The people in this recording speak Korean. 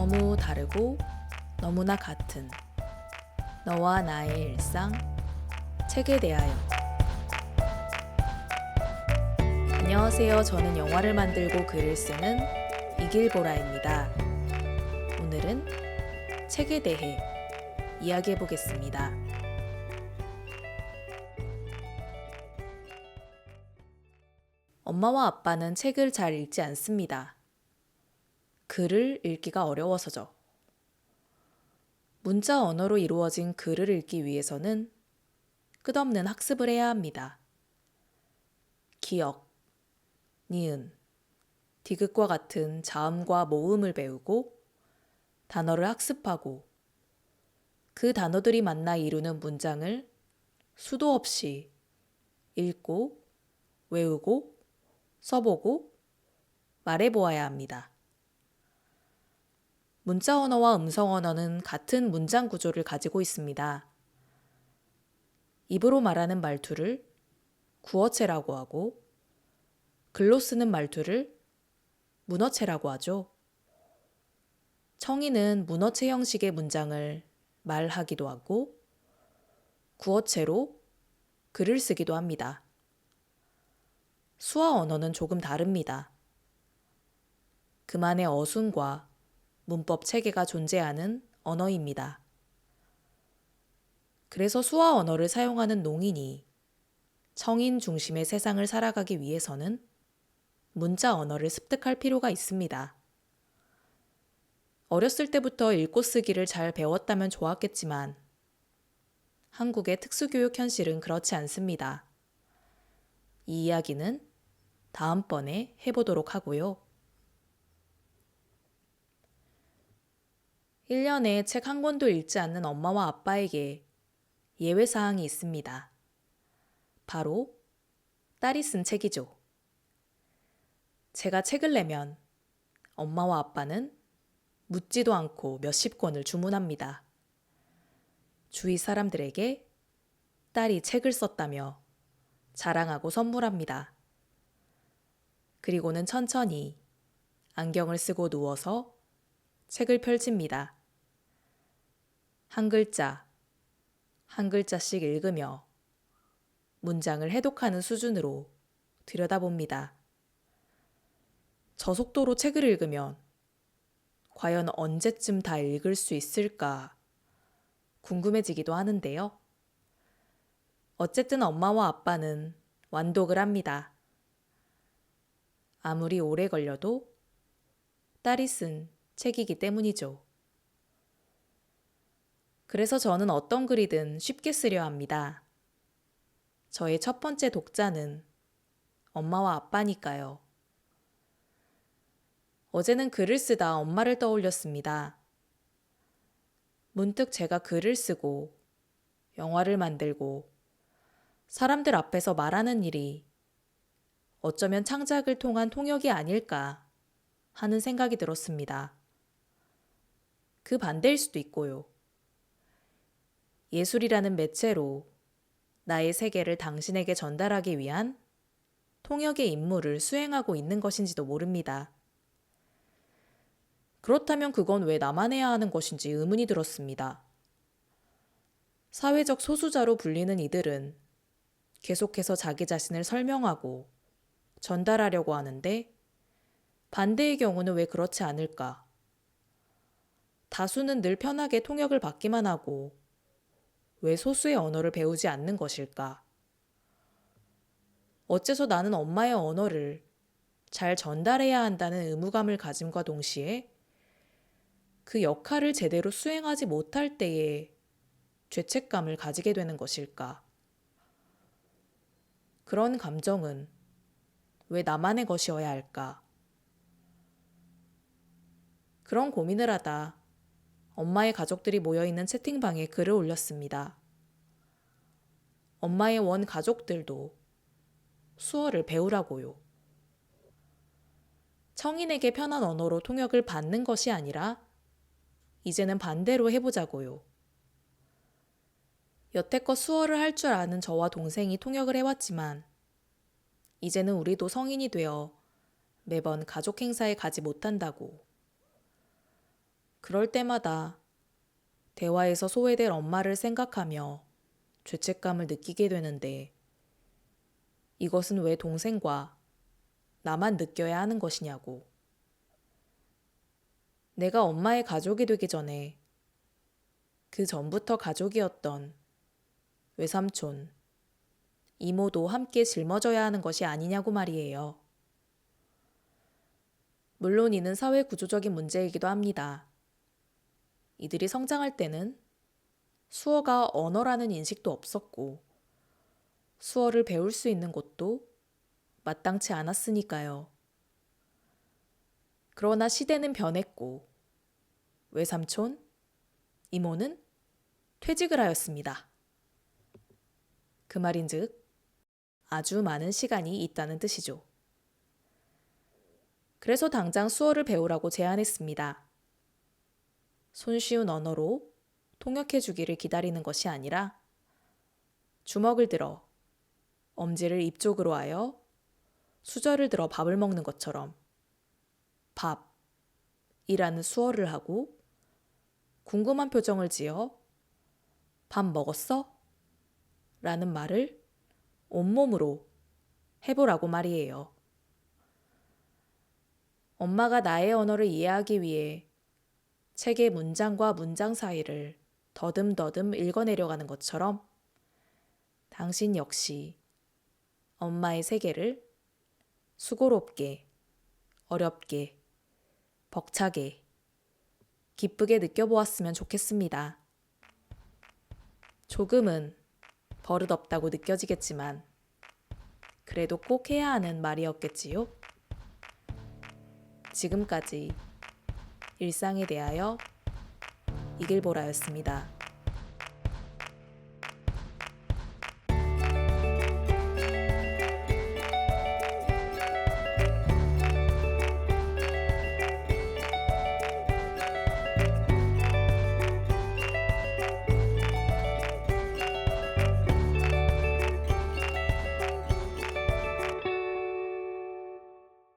너무 다르고 너무나 같은 너와 나의 일상, 책에 대하여. 안녕하세요. 저는 영화를 만들고 글을 쓰는 이길보라입니다. 오늘은 책에 대해 이야기해 보겠습니다. 엄마와 아빠는 책을 잘 읽지 않습니다. 글을 읽기가 어려워서죠. 문자 언어로 이루어진 글을 읽기 위해서는 끝없는 학습을 해야 합니다. 기역, 니은, 디귿과 같은 자음과 모음을 배우고 단어를 학습하고 그 단어들이 만나 이루는 문장을 수도 없이 읽고 외우고 써보고 말해보아야 합니다. 문자 언어와 음성 언어는 같은 문장 구조를 가지고 있습니다. 입으로 말하는 말투를 구어체라고 하고 글로 쓰는 말투를 문어체라고 하죠. 청이는 문어체 형식의 문장을 말하기도 하고 구어체로 글을 쓰기도 합니다. 수화 언어는 조금 다릅니다. 그만의 어순과 문법 체계가 존재하는 언어입니다. 그래서 수화 언어를 사용하는 농인이 청인 중심의 세상을 살아가기 위해서는 문자 언어를 습득할 필요가 있습니다. 어렸을 때부터 읽고 쓰기를 잘 배웠다면 좋았겠지만 한국의 특수교육 현실은 그렇지 않습니다. 이 이야기는 다음번에 해보도록 하고요. 1년에 책 한 권도 읽지 않는 엄마와 아빠에게 예외사항이 있습니다. 바로 딸이 쓴 책이죠. 제가 책을 내면 엄마와 아빠는 묻지도 않고 몇십 권을 주문합니다. 주위 사람들에게 딸이 책을 썼다며 자랑하고 선물합니다. 그리고는 천천히 안경을 쓰고 누워서 책을 펼칩니다. 한 글자, 한 글자씩 읽으며 문장을 해독하는 수준으로 들여다봅니다. 저 속도로 책을 읽으면 과연 언제쯤 다 읽을 수 있을까 궁금해지기도 하는데요. 어쨌든 엄마와 아빠는 완독을 합니다. 아무리 오래 걸려도 딸이 쓴 책이기 때문이죠. 그래서 저는 어떤 글이든 쉽게 쓰려 합니다. 저의 첫 번째 독자는 엄마와 아빠니까요. 어제는 글을 쓰다 엄마를 떠올렸습니다. 문득 제가 글을 쓰고 영화를 만들고 사람들 앞에서 말하는 일이 어쩌면 창작을 통한 통역이 아닐까 하는 생각이 들었습니다. 그 반대일 수도 있고요. 예술이라는 매체로 나의 세계를 당신에게 전달하기 위한 통역의 임무를 수행하고 있는 것인지도 모릅니다. 그렇다면 그건 왜 나만 해야 하는 것인지 의문이 들었습니다. 사회적 소수자로 불리는 이들은 계속해서 자기 자신을 설명하고 전달하려고 하는데 반대의 경우는 왜 그렇지 않을까? 다수는 늘 편하게 통역을 받기만 하고 왜 소수의 언어를 배우지 않는 것일까? 어째서 나는 엄마의 언어를 잘 전달해야 한다는 의무감을 가짐과 동시에 그 역할을 제대로 수행하지 못할 때에 죄책감을 가지게 되는 것일까? 그런 감정은 왜 나만의 것이어야 할까? 그런 고민을 하다 엄마의 가족들이 모여있는 채팅방에 글을 올렸습니다. 엄마의 원 가족들도 수어를 배우라고요. 청인에게 편한 언어로 통역을 받는 것이 아니라 이제는 반대로 해보자고요. 여태껏 수어를 할 줄 아는 저와 동생이 통역을 해왔지만 이제는 우리도 성인이 되어 매번 가족 행사에 가지 못한다고. 그럴 때마다 대화에서 소외될 엄마를 생각하며 죄책감을 느끼게 되는데 이것은 왜 동생과 나만 느껴야 하는 것이냐고. 내가 엄마의 가족이 되기 전에 그 전부터 가족이었던 외삼촌, 이모도 함께 짊어져야 하는 것이 아니냐고 말이에요. 물론 이는 사회 구조적인 문제이기도 합니다. 이들이 성장할 때는 수어가 언어라는 인식도 없었고 수어를 배울 수 있는 곳도 마땅치 않았으니까요. 그러나 시대는 변했고 외삼촌, 이모는 퇴직을 하였습니다. 그 말인즉 아주 많은 시간이 있다는 뜻이죠. 그래서 당장 수어를 배우라고 제안했습니다. 손쉬운 언어로 통역해 주기를 기다리는 것이 아니라 주먹을 들어 엄지를 입 쪽으로 하여 수저를 들어 밥을 먹는 것처럼 밥이라는 수어를 하고 궁금한 표정을 지어 밥 먹었어? 라는 말을 온몸으로 해보라고 말이에요. 엄마가 나의 언어를 이해하기 위해 책의 문장과 문장 사이를 더듬더듬 읽어내려가는 것처럼 당신 역시 엄마의 세계를 수고롭게, 어렵게, 벅차게, 기쁘게 느껴보았으면 좋겠습니다. 조금은 버릇없다고 느껴지겠지만 그래도 꼭 해야 하는 말이었겠지요? 지금까지 일상에 대하여 이길보라였습니다.